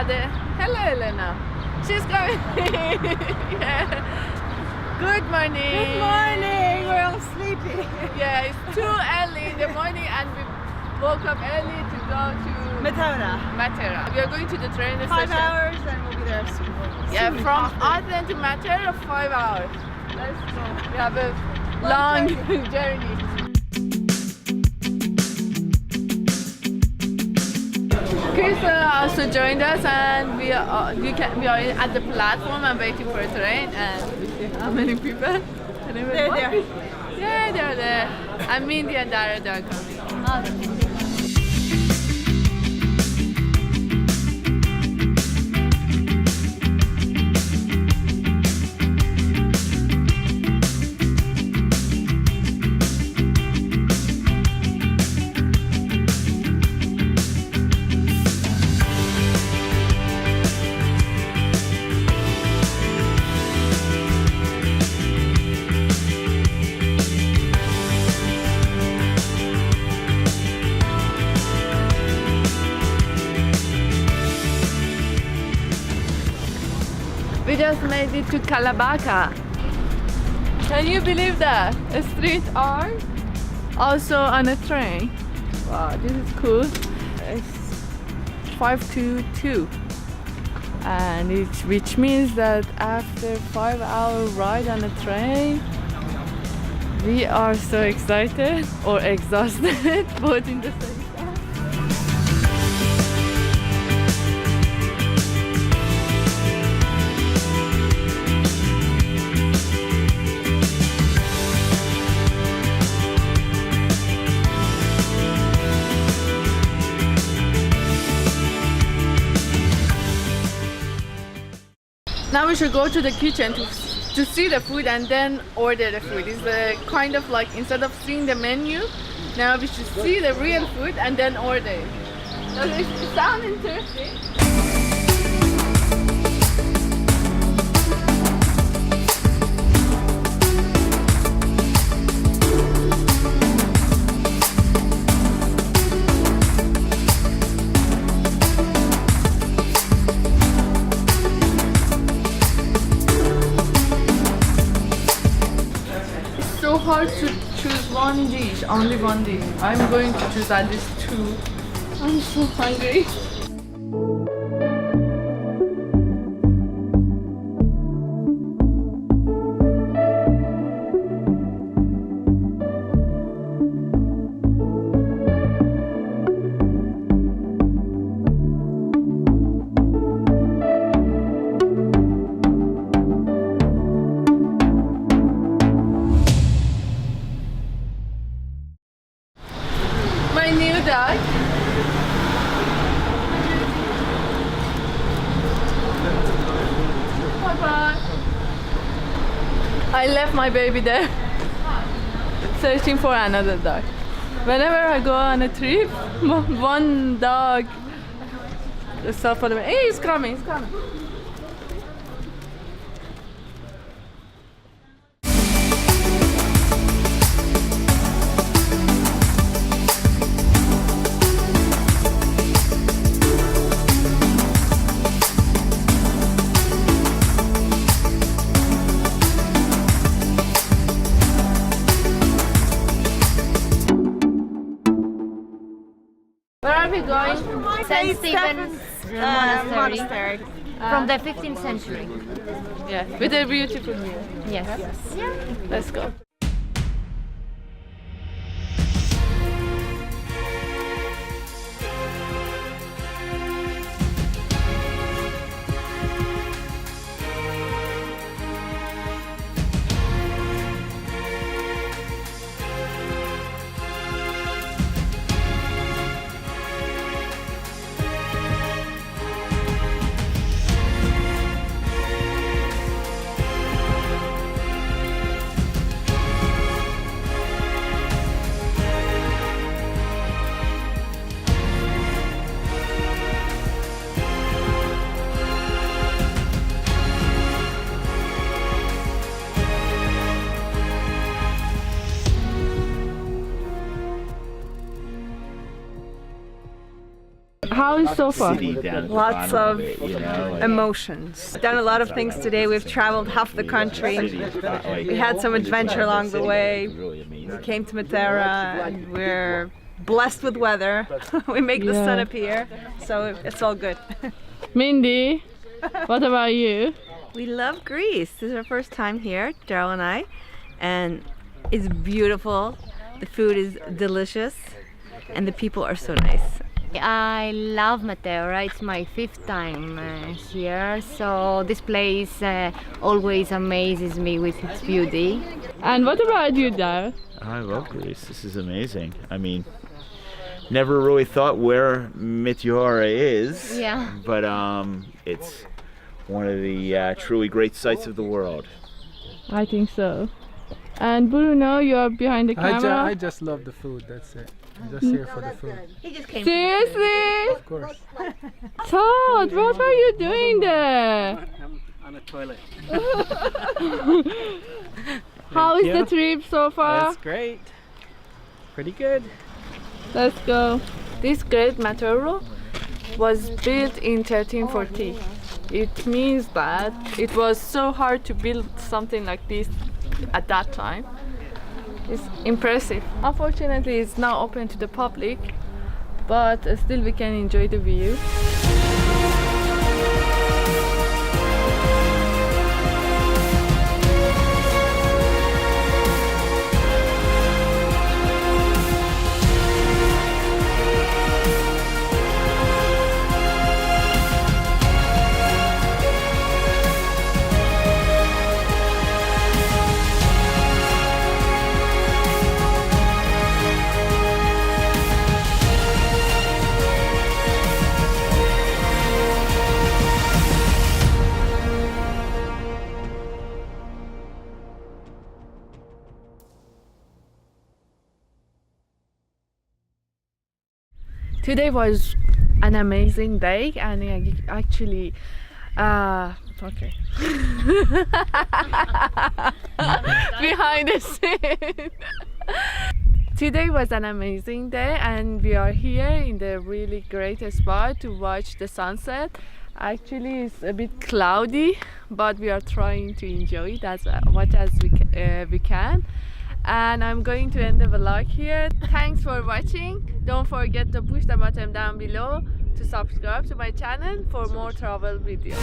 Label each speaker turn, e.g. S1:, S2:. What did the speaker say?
S1: mother. Hello, Elena. She's coming. Yeah. Good morning.
S2: Good morning. We're all sleepy.
S1: Yeah, it's too early in the morning and we woke up early to go to Meteora. We are going to the train station.
S2: 5 hours and we'll be there soon.
S1: Yeah, from Athens to Meteora, 5 hours. Let's go. We have a long journey. Chris also joined us, and we are at the platform and waiting for a train. And we see how many people.
S2: They're there.
S1: Yeah, they're there. And Mindy and Dara, they're coming. We just made it to Kalabaka. Can you believe that? A street art, also on a train. Wow, this is cool. It's 5:22, and which means that after 5-hour ride on a train, we are so excited or exhausted, both in the same time. Now we should go to the kitchen to see the food and then order the food. It's kind of like, instead of seeing the menu, now we should see the real food and then order it. Does it sound interesting? So hard to choose one dish, only one dish. I'm going to choose at least two. I'm so hungry. My new dog. Bye-bye. I left my baby there, searching for another dog. Whenever I go on a trip, one dog stop for me. Hey, he's coming, he's coming. Where are we going?
S3: St. Stephen's monastery from the 15th century.
S1: Yeah, with a beautiful view.
S3: Yes.
S1: Yeah. Let's go. How is so far?
S4: city down at the
S2: Lots
S4: bottom
S2: of
S4: it, you know, like
S2: emotions. Done a lot of things today. We've traveled half the country.
S4: city, like,
S2: We had some adventure along the way.
S4: really amazing.
S2: We came to Meteora and we're blessed with weather. We make the sun
S1: Yeah.
S2: appear, so it's all good.
S1: Mindy, what about you?
S5: We love Greece. This is our first time here, Daryl and I, and it's beautiful. The food is delicious, and the people are so nice.
S3: I love Meteora. It's my 5th time here, so this place always amazes me with its beauty.
S1: And what about you, Dar?
S4: I love Greece. This is amazing. I mean, never really thought where Meteora is.
S3: Yeah.
S4: But it's one of the truly great sights of the world.
S1: I think so. And Bruno, you're behind the camera.
S6: I just love the food, that's it. I'm just here for the food.
S3: He just came.
S1: Seriously?
S6: Of course.
S1: Todd, what are you doing there?
S6: I'm on a toilet.
S1: How is
S6: you.
S1: the trip so far?
S6: That's great. Pretty good.
S1: Let's go. This great Meteora was built in 1340. It means that it was so hard to build something like this at that time. It's impressive. Unfortunately, it's now open to the public, but still we can enjoy the view. Today was an amazing day, and actually, okay. Behind the scene. Today was an amazing day, and we are here in the really great spot to watch the sunset. Actually, it's a bit cloudy, but we are trying to enjoy it as much as we can. And I'm going to end the vlog here. Thanks for watching. Don't forget to push the button down below to subscribe to my channel for more travel videos.